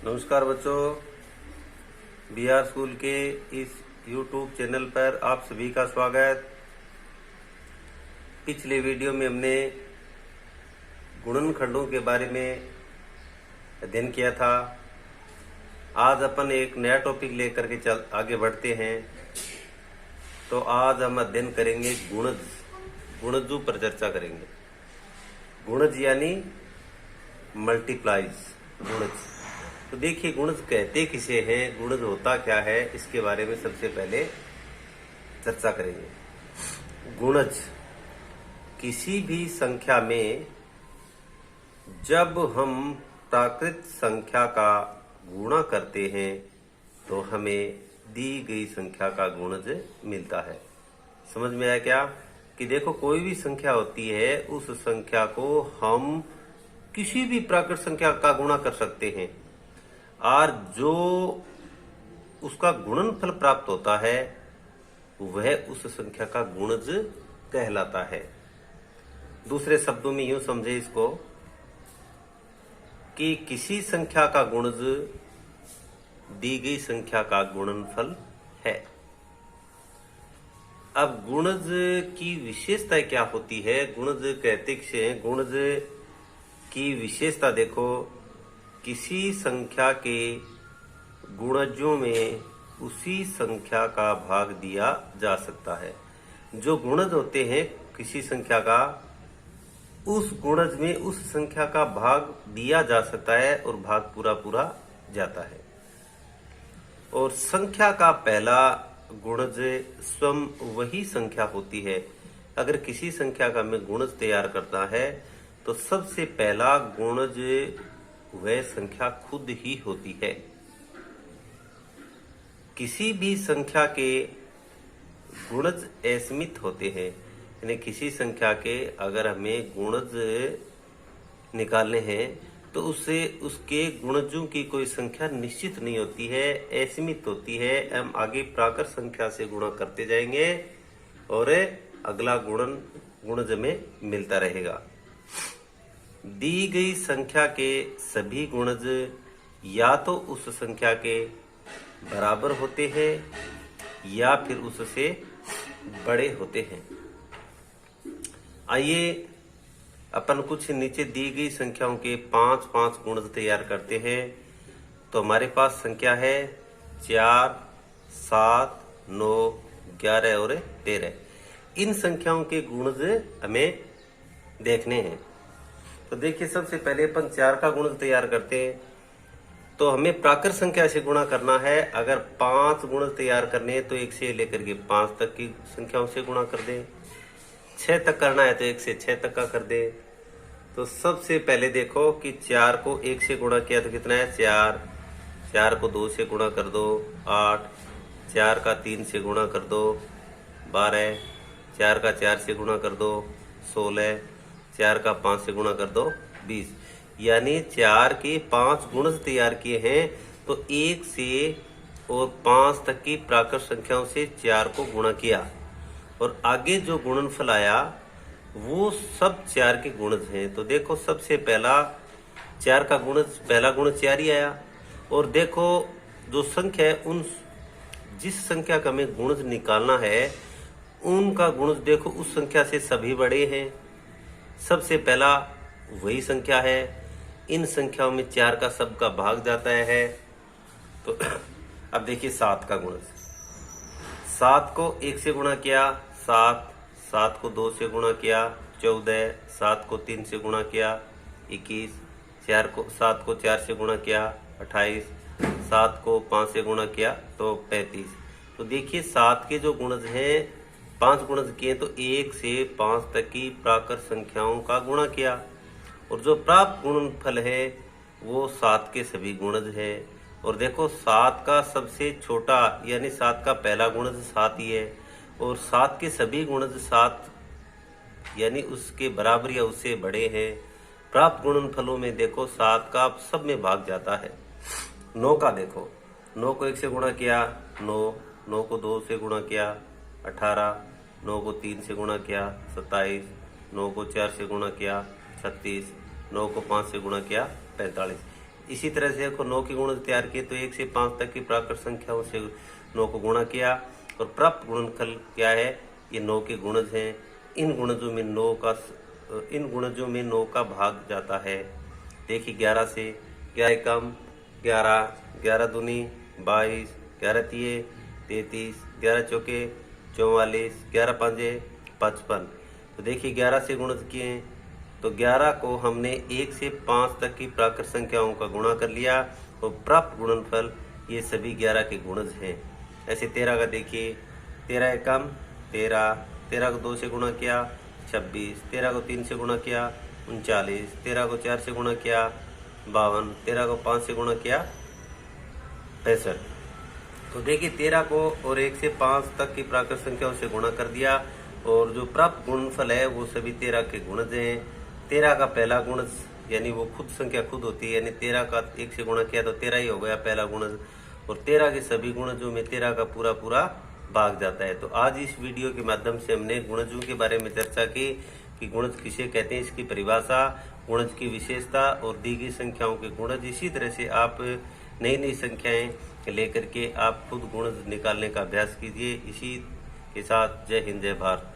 नमस्कार बच्चों, B R school के इस यूट्यूब चैनल पर आप सभी का स्वागत। पिछले वीडियो में हमने गुणनखंडों के बारे में अध्ययन किया था। आज अपन एक नया टॉपिक लेकर के आगे बढ़ते हैं। तो आज हम अध्ययन करेंगे गुणजों पर चर्चा करेंगे। गुणज यानी मल्टीप्लाइज गुणज। तो देखिए, गुणज कहते किसे हैं, गुणज होता क्या है, इसके बारे में सबसे पहले चर्चा करेंगे। गुणज किसी भी संख्या में जब हम प्राकृत संख्या का गुणा करते हैं तो हमें दी गई संख्या का गुणज मिलता है। समझ में आया क्या? कि देखो, कोई भी संख्या होती है, उस संख्या को हम किसी भी प्राकृत संख्या का गुणा कर सकते हैं और जो उसका गुणनफल प्राप्त होता है वह उस संख्या का गुणज कहलाता है। दूसरे शब्दों में यूं समझे इसको कि किसी संख्या का गुणज दी गई संख्या का गुणनफल है। अब गुणज की विशेषता क्या होती है? गुणज कहते किसे हैं? गुणज की विशेषता देखो, किसी संख्या के गुणजों में उसी संख्या का भाग दिया जा सकता है। जो गुणज होते हैं किसी संख्या का, उस गुणज में उस संख्या का भाग दिया जा सकता है और भाग पूरा पूरा जाता है। और संख्या का पहला गुणज स्वयं वही संख्या होती है। अगर किसी संख्या का मैं गुणज तैयार करता है तो सबसे पहला गुणज वह संख्या खुद ही होती है। किसी भी संख्या के गुणज असीमित होते हैं, यानी किसी संख्या के अगर हमें गुणज निकालने हैं तो उससे उसके गुणजों की कोई संख्या निश्चित नहीं होती है, असीमित होती है। हम आगे प्राकृत संख्या से गुणा करते जाएंगे और अगला गुणज में मिलता रहेगा। दी गई संख्या के सभी गुणज या तो उस संख्या के बराबर होते हैं या फिर उससे बड़े होते हैं। आइए अपन कुछ नीचे दी गई संख्याओं के 5 गुणज तैयार करते हैं। तो हमारे पास संख्या है 4, 7, 9, 11 और 13। इन संख्याओं के गुणज हमें देखने हैं। तो देखिए, सबसे पहले अपन 4 का गुणज तैयार करते हैं। तो हमें प्राकृत संख्या से गुणा करना है। अगर 5 गुणज तैयार करने हैं तो 1 से लेकर के 5 तक की संख्याओं से गुणा कर दें। 6 तक करना है तो 1 से 6 तक का कर दें। तो सबसे पहले देखो कि 4 को 1 से गुणा किया तो कितना है? 4। 4 को 2 से गुणा कर दो, 8। 4 का 3 से गुणा कर दो, 12। 4 का 4 से गुणा कर दो, 16। 4 का 5 से गुणा कर दो, 20। यानी 4 के 5 गुणज तैयार किए हैं। तो 1 से और 5 तक की प्राकृत संख्याओं से 4 को गुणा किया और आगे जो गुणनफल आया वो सब 4 के गुणज हैं। तो देखो, सबसे पहला 4 का गुणज, पहला गुणज 4 ही आया। और देखो, जो संख्या है, उन जिस संख्या का हमें गुणज निकालना है उनका गुणज देखो उस संख्या से सभी बड़े हैं। सबसे पहला वही संख्या है। इन संख्याओं में 4 का सबका भाग जाता है। तो अब देखिए 7 का गुणज। 7 को 1 से गुणा किया, 7। 7 को 2 से गुणा किया, 14। 7 को 3 से गुणा किया, 21। 7 को 4 से गुणा किया, 28। 7 को 5 से गुणा किया तो 35। तो देखिए, 7 के जो गुणज हैं, 5 गुणज किए तो 1 से 5 तक की प्राकृत संख्याओं का गुणा किया और जो प्राप्त गुणनफल है वो 7 के सभी गुणज है। और देखो, 7 का सबसे छोटा यानी 7 का पहला गुणज 7 ही है और 7 के सभी गुणज 7 यानी उसके बराबर या उससे बड़े हैं। प्राप्त गुणनफलों में देखो 7 का सब में भाग जाता है। 9 का देखो, 9 को 1 से गुणा किया, 9। 9 को 2 से गुणा किया, 18। 9 को 3 से गुणा किया, 27। 9 को 4 से गुणा किया, 36। 9 को 5 से गुणा किया, 45। इसी तरह से देखो 9 के गुणज तैयार किए, तो 1 से 5 तक की प्राकृत संख्याओं से 9 को गुणा किया और प्राप्त गुणनफल क्या है, ये 9 के गुणज हैं। इन गुणजों में 9 का भाग जाता है। देखिए 11 से 11 कम 11, 11 दूनी 22, 11 तिये 33, 11 चौके 44, 11 पांजे 55। तो देखिए 11 से गुणज किए तो 11 को हमने 1 से 5 तक की प्राकृत संख्याओं का गुणा कर लिया और प्राप्त गुणनफल ये सभी 11 के गुणज हैं। ऐसे 13 का देखिए 13 एकम 13, 13 को 2 से गुणा किया 26, 13 को 3 से गुणा किया 39, 13 को 4 से गुणा किया 52, 13 को 5 से गुणा किया 65। तो देखिए 13 को और 1 से 5 तक की प्राकृत संख्याओं से गुणा कर दिया और जो प्राप्त गुणनफल है वो सभी 13 के गुणज हैं। 13 का पहला गुणज यानी वो खुद संख्या खुद होती है, यानी 13 का 1 से गुणा किया तो 13 ही हो गया पहला गुणज, और 13 के सभी गुणजों में 13 का पूरा पूरा भाग जाता है। तो आज इस वीडियो के माध्यम से हमने गुणजों के बारे में चर्चा की कि गुणज किसे कहते हैं, इसकी परिभाषा, गुणज की विशेषता और दी गई संख्याओं के गुणज। इसी तरह से आप नई नई संख्याएं लेकर के आप खुद गुणज निकालने का अभ्यास कीजिए। इसी के साथ जय हिंद जय भारत।